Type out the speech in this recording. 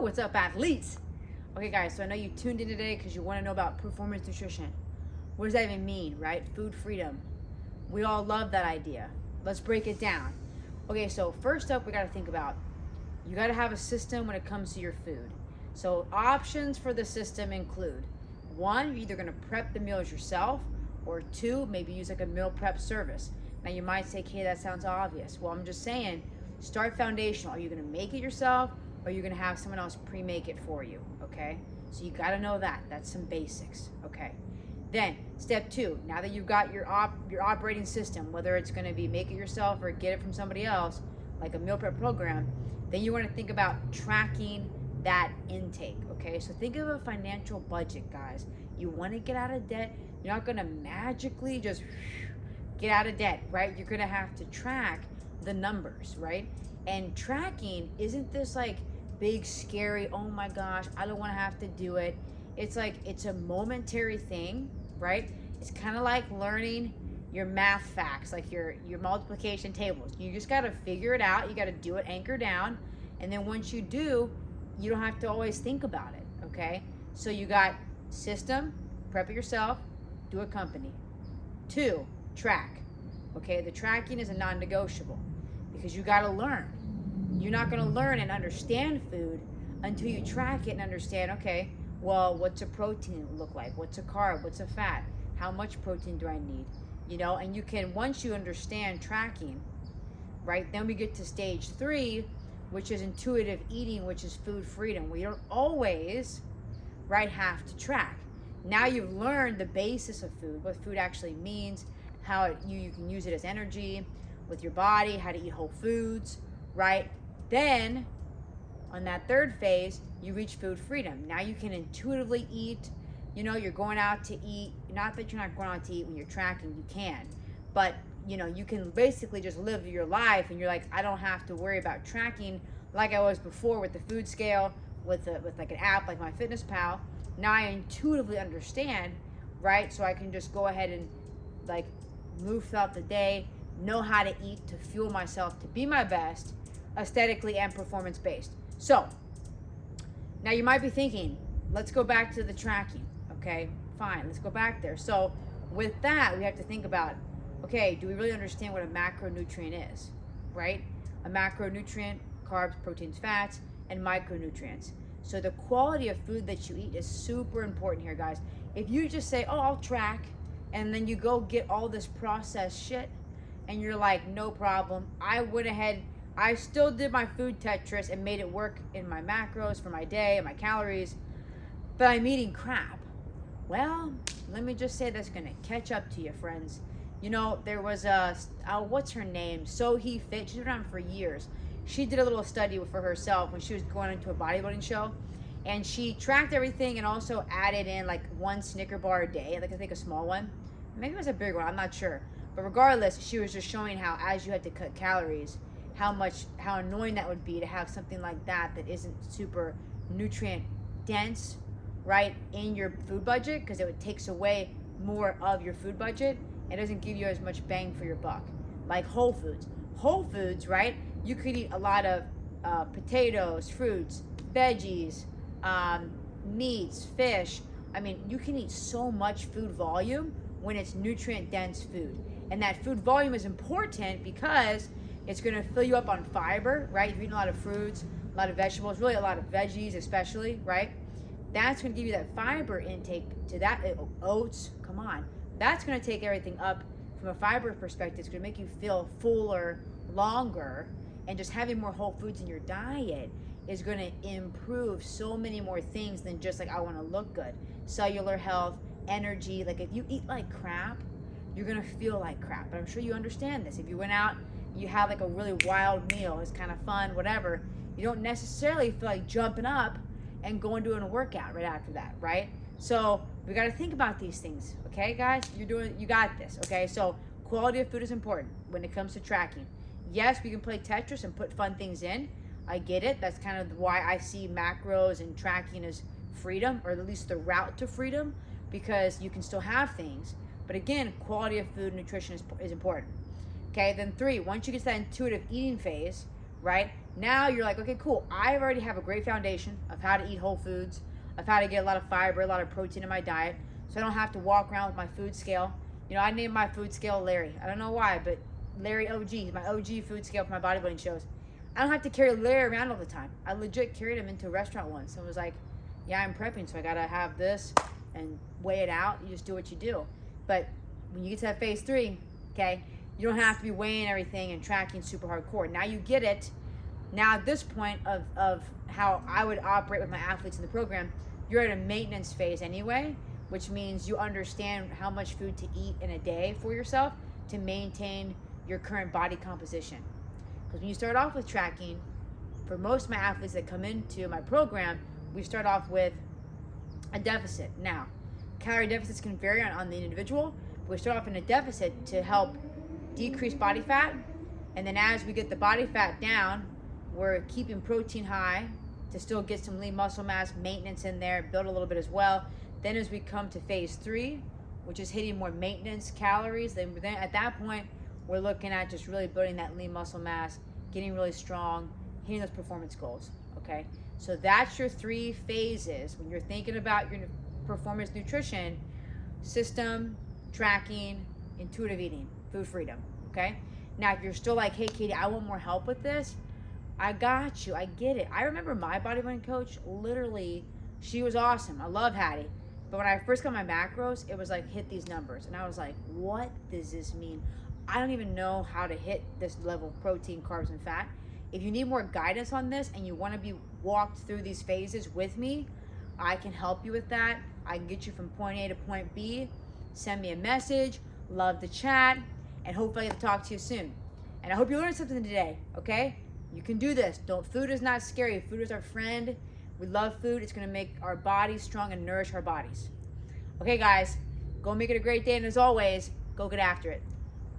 Woo, what's up, athletes? Okay, guys, so I know you tuned in today because you want to know about performance nutrition. What does that even mean, right? Food freedom. We all love that idea. Let's break it down. Okay, so first up, we got to think about you got to have a system when it comes to your food. So options for the system include one, you're either going to prep the meals yourself, or two, maybe use like a meal prep service. Now you might say, okay, that sounds obvious. Well, I'm just saying, start foundational. Are you going to make it yourself, or are you going to have someone else pre-make it for you? Okay, so you got to know that. That's some basics. Okay, then step two, now that you've got your operating system, whether it's going to be make it yourself or get it from somebody else, like a meal prep program, then you want to think about tracking that intake. Okay, so think of a financial budget, guys. You want to get out of debt. You're not going to magically just get out of debt, right? You're going to have to track the numbers, right? And tracking isn't this like big scary, oh my gosh, I don't want to have to do it. It's like it's a momentary thing, right? It's kind of like learning your math facts, like your multiplication tables. You just got to figure it out. You got to do it, anchor down, and then once you do, you don't have to always think about it. Okay, so you got system, prep it yourself, do a company. Two, track. Okay, the tracking is a non-negotiable because you got to learn. You're not going to learn and understand food until you track it and understand, okay, well, what's a protein look like? What's a carb? What's a fat? How much protein do I need? You know, and you can, once you understand tracking, right, then we get to stage three, which is intuitive eating, which is food freedom. We don't always, right, have to track. Now you've learned the basis of food, what food actually means, how you can use it as energy with your body, how to eat whole foods, right? Then on that third phase, you reach food freedom. Now you can intuitively eat. You know, you're going out to eat. Not that you're not going out to eat when you're tracking, you can. But, you know, you can basically just live your life and you're like, I don't have to worry about tracking like I was before with the food scale, with like an app like MyFitnessPal. Now I intuitively understand, right? So I can just go ahead and like move throughout the day, know how to eat to fuel myself to be my best, aesthetically and performance based. So now you might be thinking, let's go back to the tracking. Okay, fine, let's go back there. So with that, we have to think about, okay, do we really understand what a macronutrient is, right? A macronutrient, carbs, proteins, fats, and micronutrients. So the quality of food that you eat is super important here, guys. If you just say, oh, I'll track, and then you go get all this processed shit, and you're like, no problem, I went ahead, I still did my food Tetris and made it work in my macros for my day and my calories, but I'm eating crap. Well, let me just say that's gonna catch up to you, friends. You know, there was what's her name? Sohee Fit. She's been around for years. She did a little study for herself when she was going into a bodybuilding show, and she tracked everything and also added in like one Snicker bar a day, like I think a small one. Maybe it was a big one, I'm not sure. But regardless, she was just showing how as you had to cut calories, how annoying that would be to have something like that isn't super nutrient dense, right, in your food budget, because it takes away more of your food budget. It doesn't give you as much bang for your buck. Like whole foods. Whole foods, right? You could eat a lot of potatoes, fruits, veggies, meats, fish. I mean, you can eat so much food volume when it's nutrient dense food. And that food volume is important because it's going to fill you up on fiber, right? You're eating a lot of fruits, a lot of vegetables, really a lot of veggies especially, right? That's going to give you that fiber intake to that. Oats, come on. That's going to take everything up from a fiber perspective. It's going to make you feel fuller, longer, and just having more whole foods in your diet is going to improve so many more things than just like, I want to look good. Cellular health, energy. Like if you eat like crap, you're going to feel like crap. But I'm sure you understand this. If you went out, you have like a really wild meal, it's kind of fun, whatever, you don't necessarily feel like jumping up and going doing a workout right after that, right? So we got to think about these things, okay, guys? You got this, okay? So quality of food is important when it comes to tracking. Yes, we can play Tetris and put fun things in. I get it. That's kind of why I see macros and tracking as freedom, or at least the route to freedom, because you can still have things. But again, quality of food and nutrition is important. Okay, then three, once you get to that intuitive eating phase, right, Now you're like, okay, cool. I already have a great foundation of how to eat whole foods, of how to get a lot of fiber, a lot of protein in my diet, so I don't have to walk around with my food scale. You know, I named my food scale Larry. I don't know why, but Larry OG, my OG food scale for my bodybuilding shows. I don't have to carry Larry around all the time. I legit carried him into a restaurant once. And was like, yeah, I'm prepping, so I gotta have this and weigh it out. You just do what you do. But when you get to that phase 3, okay, you don't have to be weighing everything and tracking super hardcore. Now you get it. Now at this point of how I would operate with my athletes in the program, you're at a maintenance phase anyway, which means you understand how much food to eat in a day for yourself to maintain your current body composition. Because when you start off with tracking, for most of my athletes that come into my program, we start off with a deficit. Now, calorie deficits can vary on the individual, but we start off in a deficit to help decrease body fat. And then as we get the body fat down, we're keeping protein high to still get some lean muscle mass maintenance in there, build a little bit as well. Then as we come to phase 3, which is hitting more maintenance calories, then at that point, we're looking at just really building that lean muscle mass, getting really strong, hitting those performance goals, okay? So that's your 3 phases when you're thinking about your performance nutrition: system, tracking, intuitive eating, food freedom, okay? Now, if you're still like, hey, Katie, I want more help with this, I got you. I get it. I remember my bodybuilding coach, literally, she was awesome. I love Hattie. But when I first got my macros, it was like, hit these numbers. And I was like, what does this mean? I don't even know how to hit this level of protein, carbs, and fat. If you need more guidance on this and you want to be walked through these phases with me, I can help you with that. I can get you from point A to point B. Send me a message. Love to chat. And hopefully I get to talk to you soon. And I hope you learned something today, okay? You can do this. Food is not scary. Food is our friend. We love food. It's going to make our bodies strong and nourish our bodies. Okay, guys, go make it a great day. And as always, go get after it.